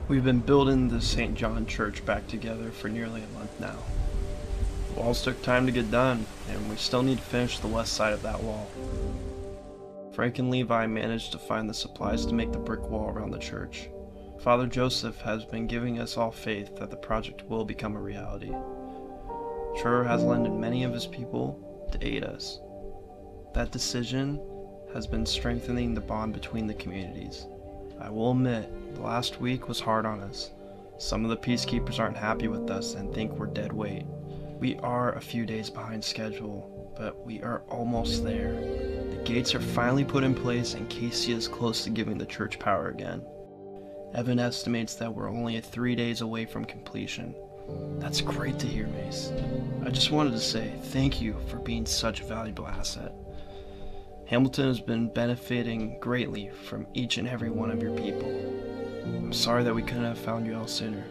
We've been building the St. John Church back together for nearly a month now. The walls took time to get done, and we still need to finish the west side of that wall. Frank and Levi managed to find the supplies to make the brick wall around the church. Father Joseph has been giving us all faith that the project will become a reality. Trevor has lended many of his people to aid us. That decision has been strengthening the bond between the communities. I will admit, the last week was hard on us. Some of the peacekeepers aren't happy with us and think we're dead weight. We are a few days behind schedule, but we are almost there. The gates are finally put in place and Casey is close to giving the church power again. Evan estimates that we're only 3 days away from completion. That's great to hear, Mace. I just wanted to say thank you for being such a valuable asset. Hamilton has been benefiting greatly from each and every one of your people. I'm sorry that we couldn't have found you out sooner.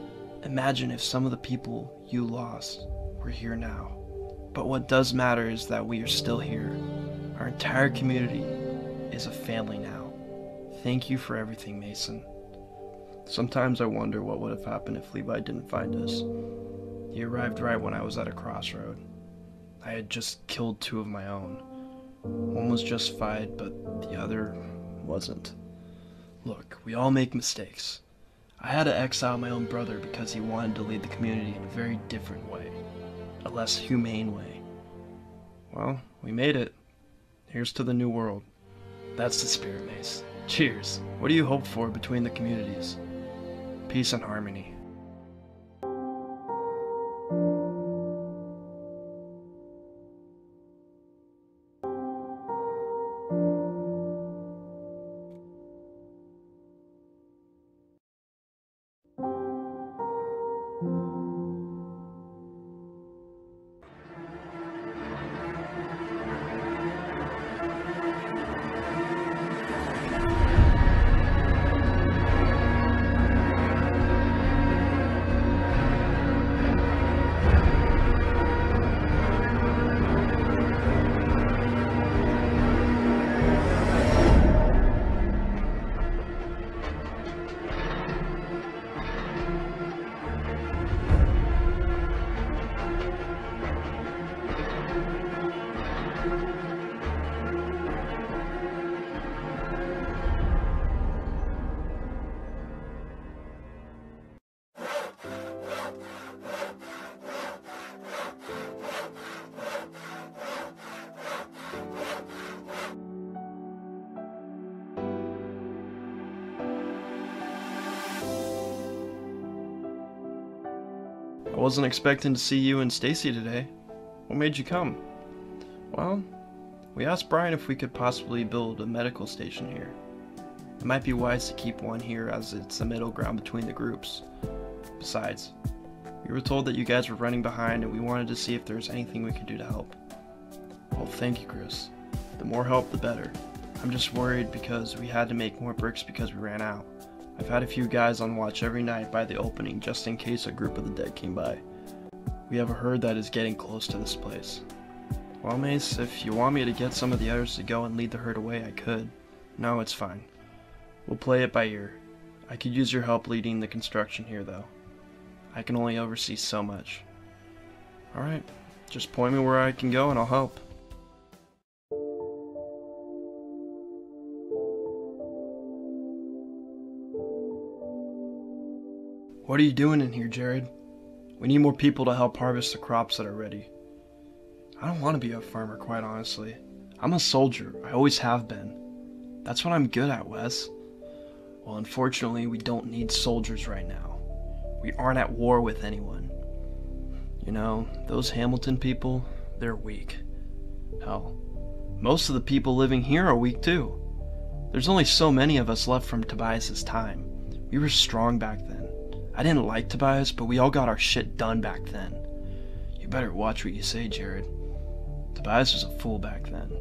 Imagine if some of the people you lost were here now. But what does matter is that we are still here. Our entire community is a family now. Thank you for everything, Mason. Sometimes I wonder what would have happened if Levi didn't find us. He arrived right when I was at a crossroad. I had just killed 2 of my own. One was justified, but the other wasn't. Look, we all make mistakes. I had to exile my own brother because he wanted to lead the community in a very different way. A less humane way. Well, we made it. Here's to the new world. That's the spirit, Mace. Cheers. What do you hope for between the communities? Peace and harmony. I wasn't expecting to see you and Stacy today. What made you come? Well, we asked Brian if we could possibly build a medical station here. It might be wise to keep one here as it's the middle ground between the groups. Besides, we were told that you guys were running behind and we wanted to see if there was anything we could do to help. Well, thank you, Chris. The more help, the better. I'm just worried because we had to make more bricks because we ran out. I've had a few guys on watch every night by the opening just in case a group of the dead came by. We have a herd that is getting close to this place. Well, Mace, if you want me to get some of the others to go and lead the herd away, I could. No, it's fine. We'll play it by ear. I could use your help leading the construction here, though. I can only oversee so much. Alright, just point me where I can go and I'll help. What are you doing in here, Jared? We need more people to help harvest the crops that are ready. I don't want to be a farmer, quite honestly. I'm a soldier. I always have been. That's what I'm good at, Wes. Well, unfortunately, we don't need soldiers right now. We aren't at war with anyone. You know, those Hamilton people, they're weak. Hell, most of the people living here are weak too. There's only so many of us left from Tobias's time. We were strong back then. I didn't like Tobias, but we all got our shit done back then. You better watch what you say, Jared. Tobias was a fool back then.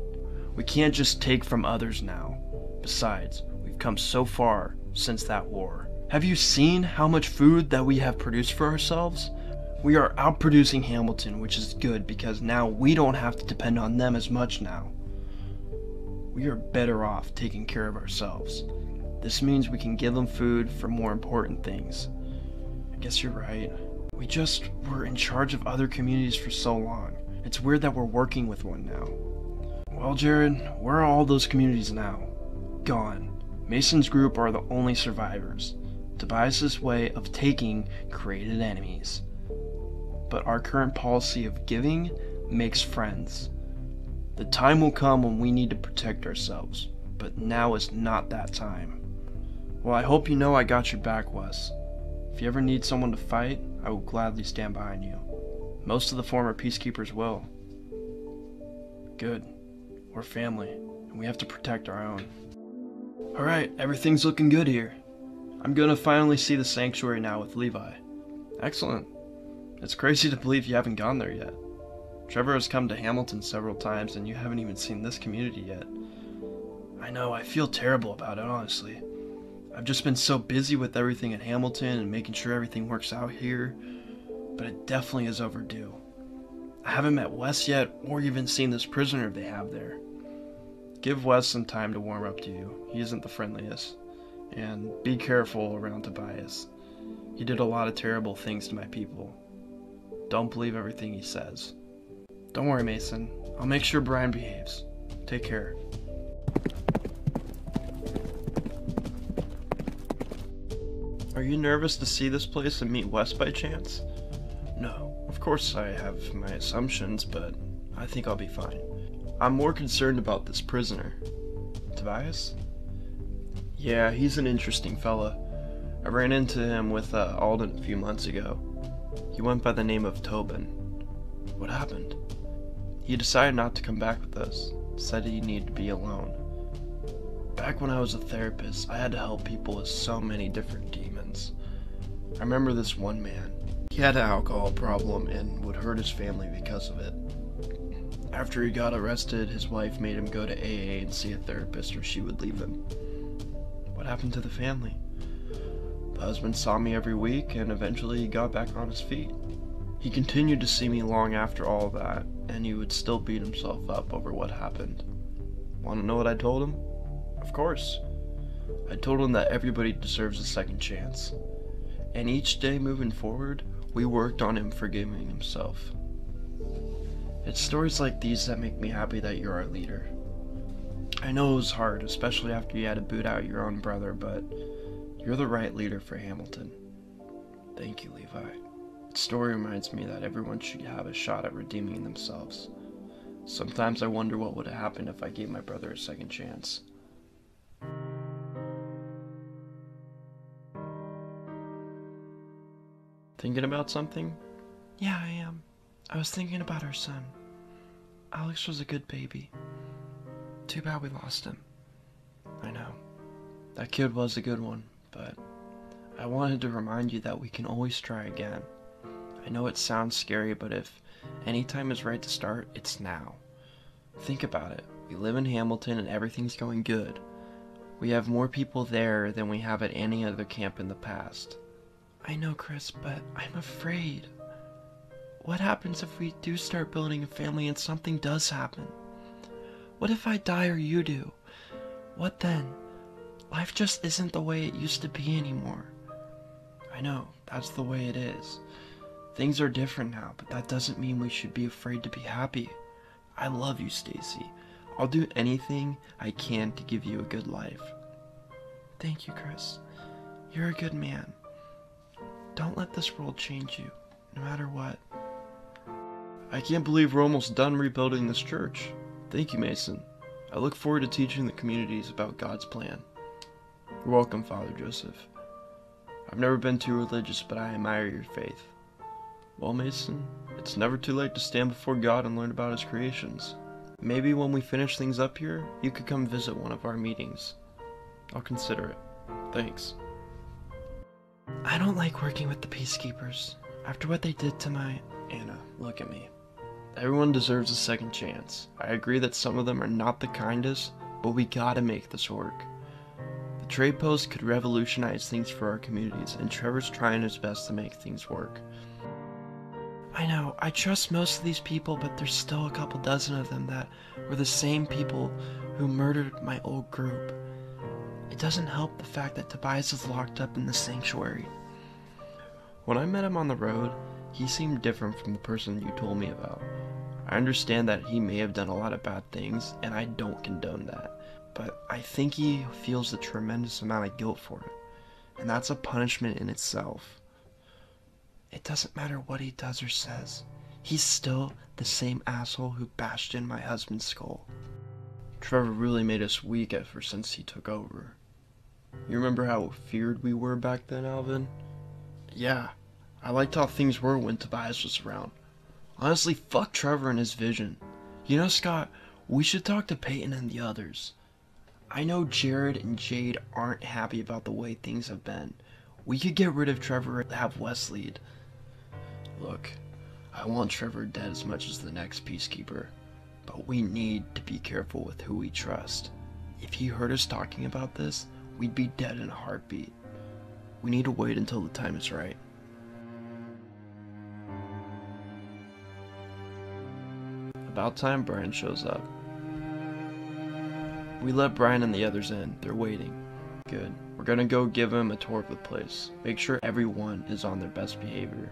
We can't just take from others now. Besides, we've come so far since that war. Have you seen how much food that we have produced for ourselves? We are outproducing Hamilton, which is good because now we don't have to depend on them as much now. We are better off taking care of ourselves. This means we can give them food for more important things. I guess you're right. We just were in charge of other communities for so long. It's weird that we're working with one now. Well, Jared, where are all those communities now? Gone. Mason's group are the only survivors. Tobias's way of taking created enemies. But our current policy of giving makes friends. The time will come when we need to protect ourselves, but now is not that time. Well, I hope you know I got your back, Wes. If you ever need someone to fight, I will gladly stand behind you. Most of the former peacekeepers will. Good. We're family, and we have to protect our own. Alright, everything's looking good here. I'm gonna finally see the sanctuary now with Levi. Excellent. It's crazy to believe you haven't gone there yet. Trevor has come to Hamilton several times and you haven't even seen this community yet. I know, I feel terrible about it, honestly. I've just been so busy with everything at Hamilton and making sure everything works out here, but it definitely is overdue. I haven't met Wes yet or even seen this prisoner they have there. Give Wes some time to warm up to you. He isn't the friendliest. And be careful around Tobias. He did a lot of terrible things to my people. Don't believe everything he says. Don't worry, Mason. I'll make sure Brian behaves. Take care. Are you nervous to see this place and meet Wes by chance? No. Of course I have my assumptions, but I think I'll be fine. I'm more concerned about this prisoner. Tobias? Yeah, he's an interesting fella. I ran into him with Alden a few months ago. He went by the name of Tobin. What happened? He decided not to come back with us. Said he needed to be alone. Back when I was a therapist, I had to help people with so many different demons. I remember this one man. He had an alcohol problem and would hurt his family because of it. After he got arrested, his wife made him go to AA and see a therapist or she would leave him. What happened to the family? The husband saw me every week and eventually he got back on his feet. He continued to see me long after all of that, and he would still beat himself up over what happened. Want to know what I told him? Of course. I told him that everybody deserves a second chance. And each day moving forward, we worked on him forgiving himself. It's stories like these that make me happy that you're our leader. I know it was hard, especially after you had to boot out your own brother, but you're the right leader for Hamilton. Thank you, Levi. The story reminds me that everyone should have a shot at redeeming themselves. Sometimes I wonder what would have happened if I gave my brother a second chance. Thinking about something? Yeah, I am. I was thinking about our son. Alex was a good baby. Too bad we lost him. I know. That kid was a good one, but I wanted to remind you that we can always try again. I know it sounds scary, but if any time is right to start, it's now. Think about it. We live in Hamilton and everything's going good. We have more people there than we have at any other camp in the past. I know, Chris, but I'm afraid. What happens if we do start building a family and something does happen? What if I die or you do? What then? Life just isn't the way it used to be anymore. I know, that's the way it is. Things are different now, but that doesn't mean we should be afraid to be happy. I love you, Stacy. I'll do anything I can to give you a good life. Thank you, Chris. You're a good man. Don't let this world change you, no matter what. I can't believe we're almost done rebuilding this church. Thank you, Mason. I look forward to teaching the communities about God's plan. You're welcome, Father Joseph. I've never been too religious, but I admire your faith. Well, Mason, it's never too late to stand before God and learn about His creations. Maybe when we finish things up here, you could come visit one of our meetings. I'll consider it. Thanks. I don't like working with the peacekeepers. After what they did to my... Anna, look at me. Everyone deserves a second chance. I agree that some of them are not the kindest, but we gotta make this work. The trade post could revolutionize things for our communities, and Trevor's trying his best to make things work. I know, I trust most of these people, but there's still a couple dozen of them that were the same people who murdered my old group. It doesn't help the fact that Tobias is locked up in the sanctuary. When I met him on the road, he seemed different from the person you told me about. I understand that he may have done a lot of bad things, and I don't condone that. But I think he feels a tremendous amount of guilt for it. And that's a punishment in itself. It doesn't matter what he does or says. He's still the same asshole who bashed in my husband's skull. Trevor really made us weak ever since he took over. You remember how feared we were back then, Alvin? Yeah, I liked how things were when Tobias was around. Honestly, fuck Trevor and his vision. You know, Scott, we should talk to Peyton and the others. I know Jared and Jade aren't happy about the way things have been. We could get rid of Trevor and have Wes lead. Look, I want Trevor dead as much as the next peacekeeper, but we need to be careful with who we trust. If he heard us talking about this, we'd be dead in a heartbeat. We need to wait until the time is right. About time Brian shows up. We let Brian and the others in. They're waiting. Good. We're gonna go give him a tour of the place. Make sure everyone is on their best behavior.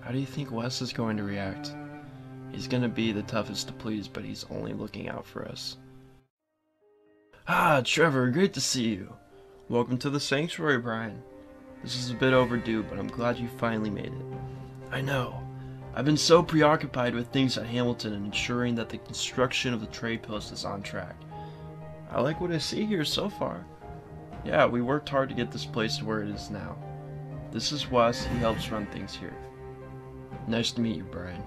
How do you think Wes is going to react? He's gonna be the toughest to please, but he's only looking out for us. Ah, Trevor, great to see you. Welcome to the sanctuary, Brian. This is a bit overdue, but I'm glad you finally made it. I know. I've been so preoccupied with things at Hamilton and ensuring that the construction of the trade post is on track. I like what I see here so far. Yeah, we worked hard to get this place to where it is now. This is Wes, he helps run things here. Nice to meet you, Brian.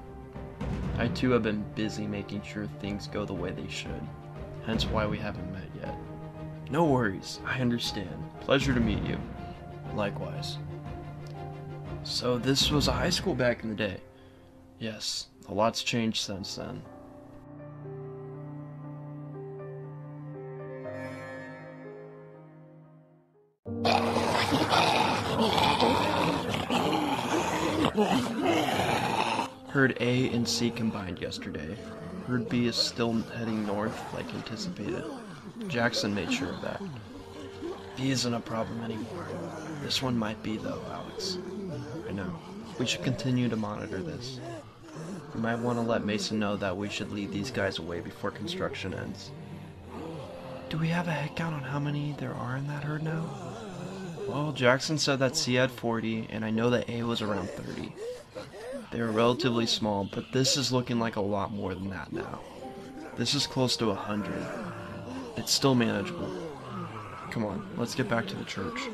I too have been busy making sure things go the way they should, hence why we haven't met yet. No worries, I understand. Pleasure to meet you. Likewise. So this was a high school back in the day? Yes, a lot's changed since then. Herd A and C combined yesterday. Herd B is still heading north like anticipated. Jackson made sure of that. B isn't a problem anymore. This one might be though, Alex. I know. We should continue to monitor this. We might want to let Mason know that we should lead these guys away before construction ends. Do we have a head count on how many there are in that herd now? Well, Jackson said that C had 40, and I know that A was around 30. They were relatively small, but this is looking like a lot more than that now. This is close to 100. It's still manageable. Come on, let's get back to the church.